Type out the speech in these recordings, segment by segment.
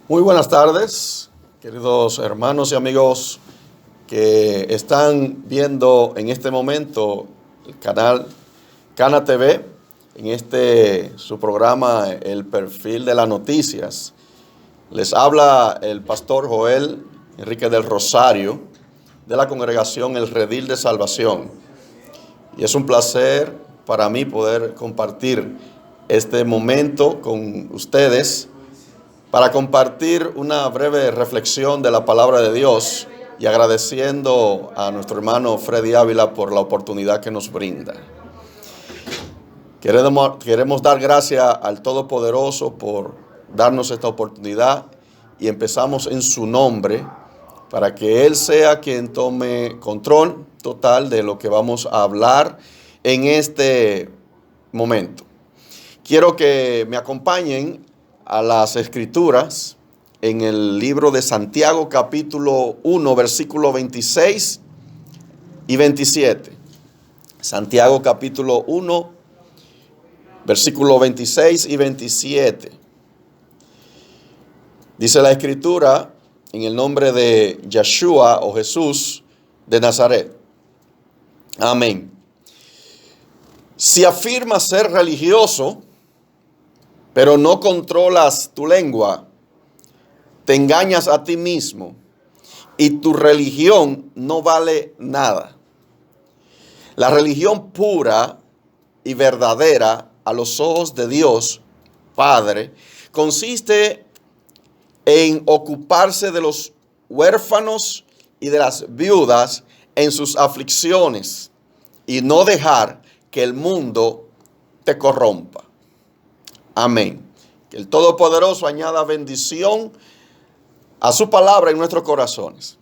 Muy buenas tardes, queridos hermanos y amigos que están viendo en este momento el canal Cana TV, en su programa El Perfil de las Noticias. Les habla el pastor Joel Enrique del Rosario de la congregación El Redil de Salvación. Y es un placer para mí poder compartir este momento con ustedes para compartir una breve reflexión de la palabra de Dios y agradeciendo a nuestro hermano Freddy Ávila por la oportunidad que nos brinda. Queremos dar gracias al Todopoderoso por darnos esta oportunidad y empezamos en su nombre para que Él sea quien tome control total de lo que vamos a hablar en este momento. Quiero que me acompañen a las Escrituras en el libro de Santiago capítulo 1 versículo 26 y 27. Santiago capítulo 1 versículo 26 y 27. Dice la Escritura en el nombre de Yeshua o Jesús de Nazaret. Amén. Si afirmas ser religioso, pero no controlas tu lengua, te engañas a ti mismo y tu religión no vale nada. La religión pura y verdadera a los ojos de Dios Padre consiste en ocuparse de los huérfanos y de las viudas en sus aflicciones y no dejar que el mundo te corrompa. Amén. Que el Todopoderoso añada bendición a su palabra en nuestros corazones.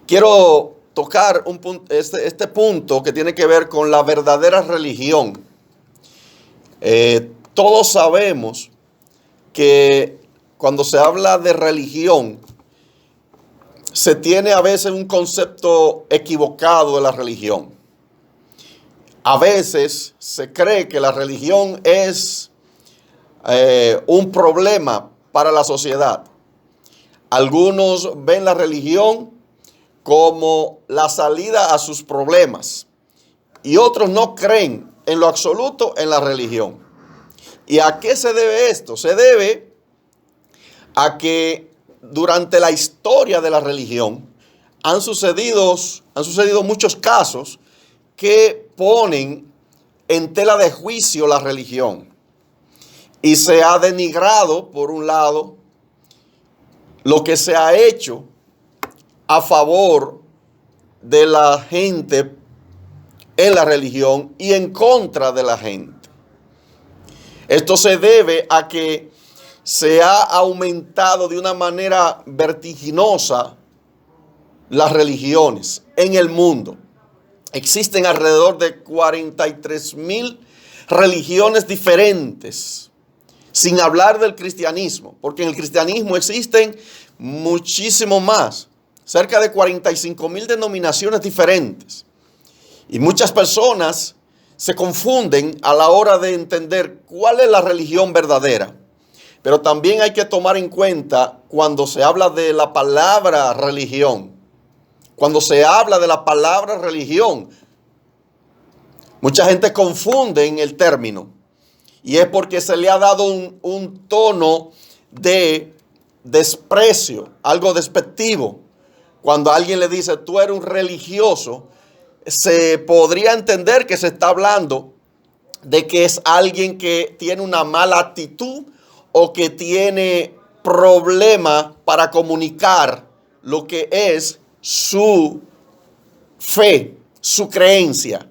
Quiero tocar este punto que tiene que ver con la verdadera religión. Todos sabemos que cuando se habla de religión, se tiene a veces un concepto equivocado de la religión. A veces se cree que la religión es un problema para la sociedad. Algunos ven la religión como la salida a sus problemas y otros no creen en lo absoluto en la religión. ¿Y a qué se debe esto? Se debe a que durante la historia de la religión han sucedido muchos casos que ponen en tela de juicio la religión. Y se ha denigrado, por un lado, lo que se ha hecho a favor de la gente en la religión y en contra de la gente. Esto se debe a que se ha aumentado de una manera vertiginosa las religiones en el mundo. Existen alrededor de 43,000 religiones diferentes, sin hablar del cristianismo, porque en el cristianismo existen muchísimo más, cerca de 45,000 denominaciones diferentes. Y muchas personas se confunden a la hora de entender cuál es la religión verdadera. Pero también hay que tomar en cuenta cuando se habla de la palabra religión. Cuando se habla de la palabra religión, mucha gente confunde en el término. Y es porque se le ha dado un tono de desprecio, algo despectivo. Cuando a alguien le dice, tú eres un religioso, se podría entender que se está hablando de que es alguien que tiene una mala actitud o que tiene problema para comunicar lo que es su fe, su creencia.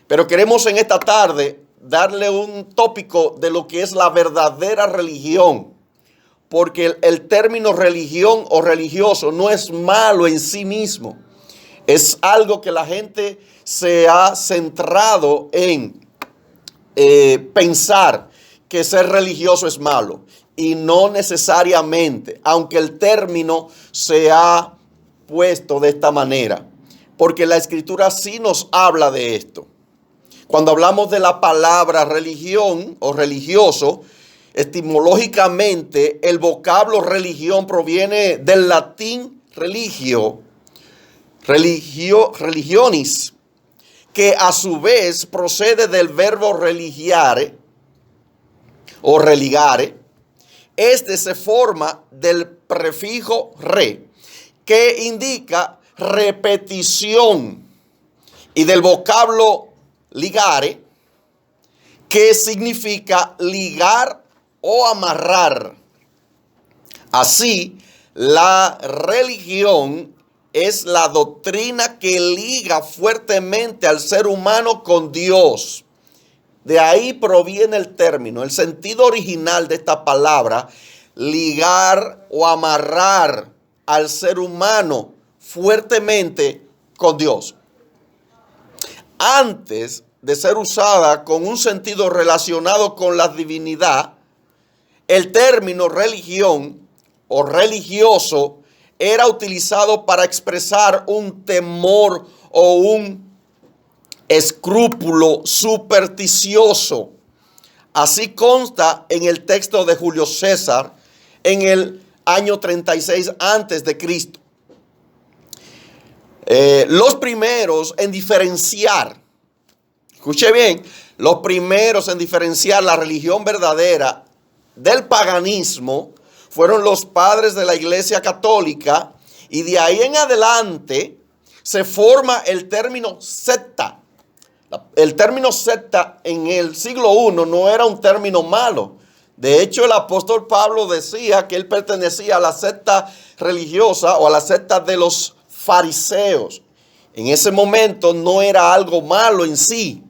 Pero queremos en esta tarde darle un tópico de lo que es la verdadera religión. Porque el término religión o religioso no es malo en sí mismo. Es algo que la gente se ha centrado en pensar que ser religioso es malo. Y no necesariamente, aunque el término se ha puesto de esta manera. Porque la Escritura sí nos habla de esto. Cuando hablamos de la palabra religión o religioso, etimológicamente, el vocablo religión proviene del latín religionis, que a su vez procede del verbo religiare o religare. Este se forma del prefijo re, que indica repetición, y del vocablo ligare, que significa ligar o amarrar. Así, la religión es la doctrina que liga fuertemente al ser humano con Dios. De ahí proviene el término. El sentido original de esta palabra, ligar o amarrar al ser humano fuertemente con Dios. Antes de ser usada con un sentido relacionado con la divinidad, el término religión o religioso era utilizado para expresar un temor o un escrúpulo supersticioso. Así consta en el texto de Julio César en el año 36 antes de Cristo. Los primeros en diferenciar, escuche bien, los primeros en diferenciar la religión verdadera del paganismo fueron los padres de la Iglesia Católica, y de ahí en adelante se forma el término secta. El término secta en el siglo I no era un término malo. De hecho, el apóstol Pablo decía que él pertenecía a la secta religiosa o a la secta de los fariseos. En ese momento no era algo malo en sí,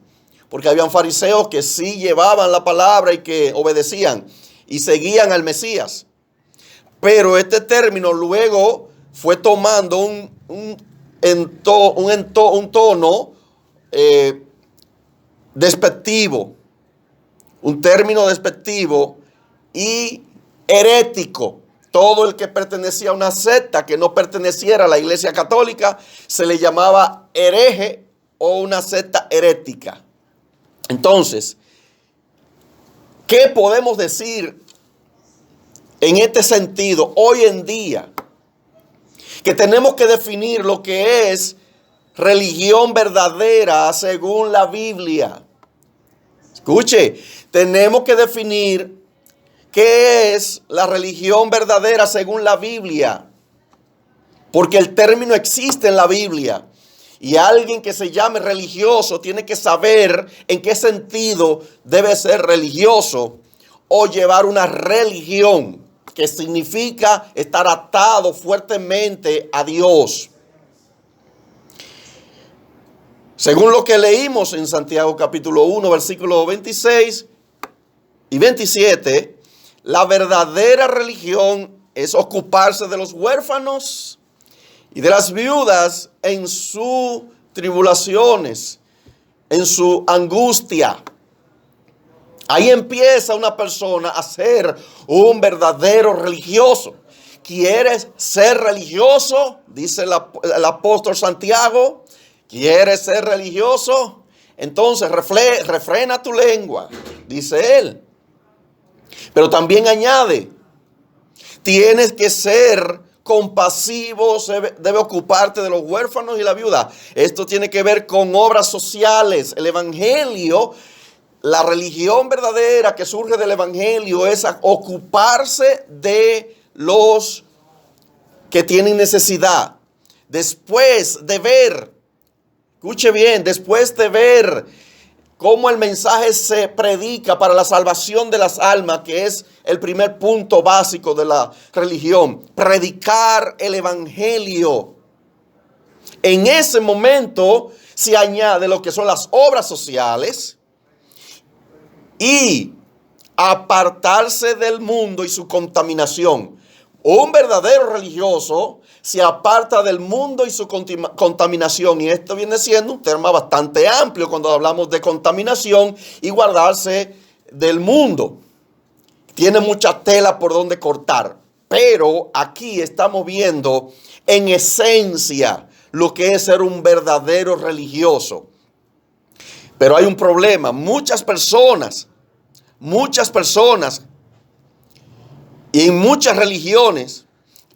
porque habían fariseos que sí llevaban la palabra y que obedecían y seguían al Mesías. Pero este término luego fue tomando un tono despectivo, un término despectivo y herético. Todo el que pertenecía a una secta que no perteneciera a la Iglesia Católica se le llamaba hereje o una secta herética. Entonces, ¿qué podemos decir en este sentido hoy en día? Que tenemos que definir lo que es religión verdadera según la Biblia. Escuche, tenemos que definir qué es la religión verdadera según la Biblia. Porque el término existe en la Biblia. Y alguien que se llame religioso tiene que saber en qué sentido debe ser religioso o llevar una religión, que significa estar atado fuertemente a Dios. Según lo que leímos en Santiago capítulo 1, versículos 26 y 27, la verdadera religión es ocuparse de los huérfanos y de las viudas en sus tribulaciones, en su angustia. Ahí empieza una persona a ser un verdadero religioso. ¿Quieres ser religioso? Dice el apóstol Santiago. ¿Quieres ser religioso? Entonces refrena tu lengua, dice él. Pero también añade, tienes que ser compasivo, debe ocuparte de los huérfanos y la viuda. Esto tiene que ver con obras sociales. El evangelio, la religión verdadera que surge del evangelio es ocuparse de los que tienen necesidad. Después de ver, escuche bien, después de ver cómo el mensaje se predica para la salvación de las almas, que es el primer punto básico de la religión, predicar el evangelio. En ese momento se añade lo que son las obras sociales y apartarse del mundo y su contaminación. Un verdadero religioso se aparta del mundo y su contaminación. Y esto viene siendo un tema bastante amplio cuando hablamos de contaminación y guardarse del mundo. Tiene mucha tela por donde cortar. Pero aquí estamos viendo en esencia lo que es ser un verdadero religioso. Pero hay un problema. Muchas personas y en muchas religiones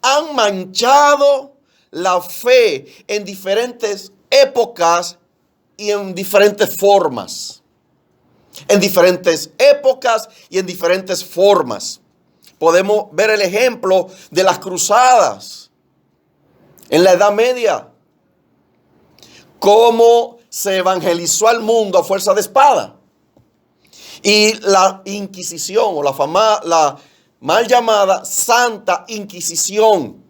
han manchado la fe en diferentes épocas y en diferentes formas. En diferentes épocas y en diferentes formas. Podemos ver el ejemplo de las cruzadas en la Edad Media. Cómo se evangelizó al mundo a fuerza de espada. Y la Inquisición, o la mal llamada Santa Inquisición,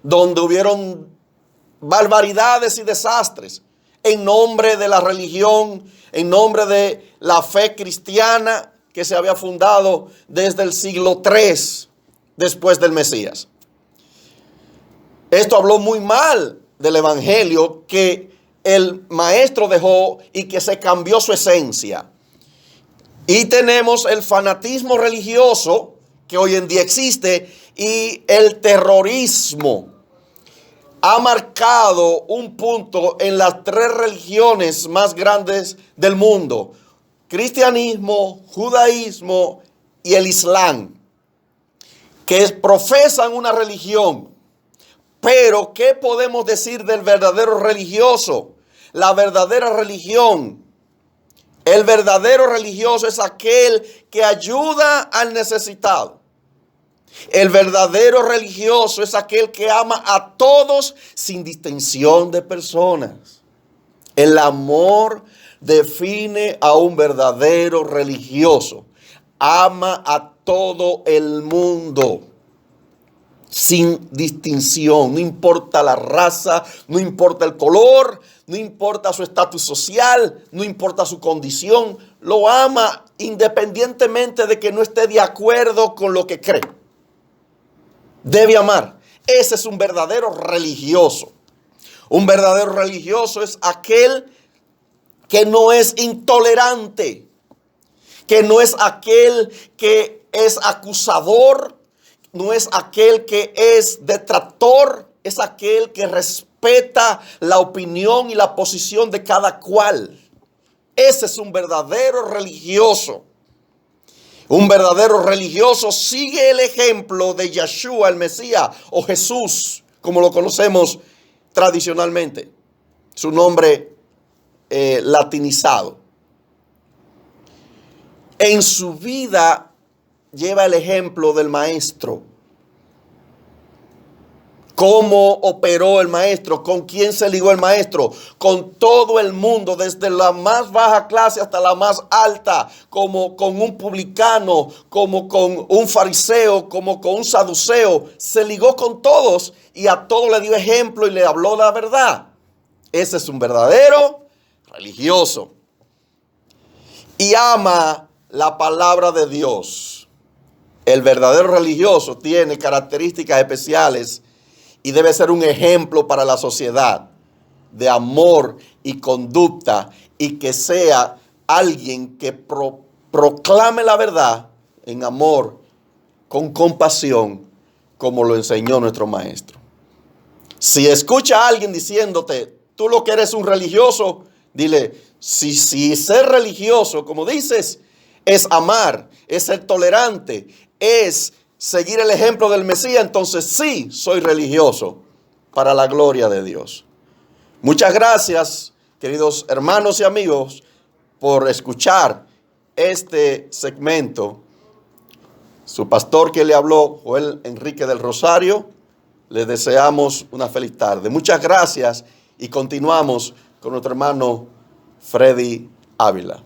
donde hubieron barbaridades y desastres en nombre de la religión, en nombre de la fe cristiana que se había fundado desde el siglo III después del Mesías. Esto habló muy mal del evangelio que el maestro dejó y que se cambió su esencia. Y tenemos el fanatismo religioso que hoy en día existe y el terrorismo. Ha marcado un punto en las tres religiones más grandes del mundo: cristianismo, judaísmo y el islam, que profesan una religión. Pero ¿qué podemos decir del verdadero religioso? La verdadera religión. El verdadero religioso es aquel que ayuda al necesitado. El verdadero religioso es aquel que ama a todos sin distinción de personas. El amor define a un verdadero religioso. Ama a todo el mundo sin distinción. No importa la raza, no importa el color, no importa su estatus social, no importa su condición. Lo ama independientemente de que no esté de acuerdo con lo que cree. Debe amar. Ese es un verdadero religioso. Un verdadero religioso es aquel que no es intolerante, que no es aquel que es acusador, no es aquel que es detractor, es aquel que respeta la opinión y la posición de cada cual. Ese es un verdadero religioso. Un verdadero religioso sigue el ejemplo de Yeshua, el Mesías, o Jesús, como lo conocemos tradicionalmente. Su nombre latinizado. En su vida lleva el ejemplo del maestro. ¿Cómo operó el maestro? ¿Con quién se ligó el maestro? Con todo el mundo, desde la más baja clase hasta la más alta, como con un publicano, como con un fariseo, como con un saduceo. Se ligó con todos y a todos le dio ejemplo y le habló la verdad. Ese es un verdadero religioso. Y ama la palabra de Dios. El verdadero religioso tiene características especiales y debe ser un ejemplo para la sociedad de amor y conducta, y que sea alguien que proclame la verdad en amor, con compasión, como lo enseñó nuestro maestro. Si escucha a alguien diciéndote, tú lo que eres un religioso, dile, si ser religioso, como dices, es amar, es ser tolerante, es seguir el ejemplo del Mesías, entonces sí soy religioso para la gloria de Dios. Muchas gracias, queridos hermanos y amigos, por escuchar este segmento. Su pastor que le habló, Joel Enrique del Rosario, le deseamos una feliz tarde. Muchas gracias y continuamos con nuestro hermano Freddy Ávila.